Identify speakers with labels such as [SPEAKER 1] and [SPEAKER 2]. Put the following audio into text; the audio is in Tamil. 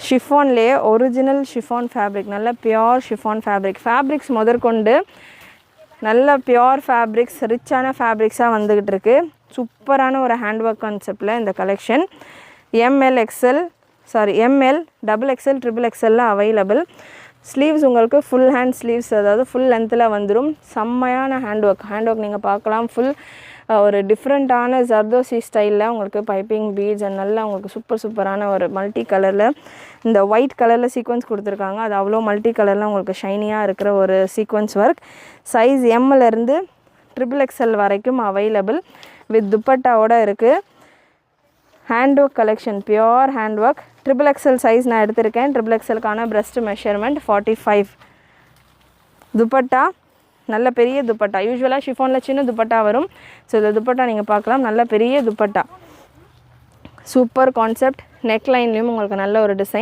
[SPEAKER 1] ஷிஃபான்லேயே ஒரிஜினல் ஷிஃபான் ஃபேப்ரிக், நல்ல பியோர் ஷிஃபான் ஃபேப்ரிக்ஸ் முதற்கொண்டு நல்ல பியோர் ஃபேப்ரிக்ஸ், ரிச்சான ஃபேப்ரிக்ஸாக வந்துக்கிட்டு இருக்குது. சூப்பரான ஒரு ஹேண்ட் ஒர்க் கான்செப்டில் இந்த collection M L, double X L, triple எக்ஸ்எல்ல அவைலபிள். ஸ்லீவ்ஸ் உங்களுக்கு ஃபுல் ஹேண்ட் ஸ்லீவ்ஸ், அதாவது ஃபுல் லென்த்தில் வந்துடும். செம்மையான ஹேண்ட் ஒர்க் நீங்கள் பார்க்கலாம். ஃபுல் ஒரு டிஃப்ரெண்ட்டான ஜர்தோசி ஸ்டைலில் உங்களுக்கு பைப்பிங் பீட்ஸ் அண்ட் நல்லா உங்களுக்கு சூப்பரான ஒரு மல்டி கலரில் இந்த ஒயிட் கலரில் சீக்வன்ஸ் கொடுத்துருக்காங்க. அது அவ்வளோ மல்டி கலரில் உங்களுக்கு ஷைனியாக இருக்கிற ஒரு சீக்வன்ஸ் ஒர்க். சைஸ் எம்மிலேருந்து ட்ரிபிள் எக்ஸ்எல் வரைக்கும் அவைலபிள் வித் துப்பட்டாவோடு இருக்குது. Hand work collection, pure hand work. Triple X L size நான் எடுத்திருக்கேன். ட்ரிபிள் எக்ஸ்எல்கான பிரஸ்ட் மெஷர்மெண்ட் 45. துப்பட்டா நல்ல பெரிய துப்பட்டா. யூஸ்வலாக ஷிஃபானில் சின்ன துப்பட்டா வரும். ஸோ இந்த துப்பட்டா நீங்கள் பார்க்கலாம், நல்ல பெரிய துப்பட்டா. Super concept. நெக் லைன்லேயும் உங்களுக்கு நல்ல ஒரு டிசைன்.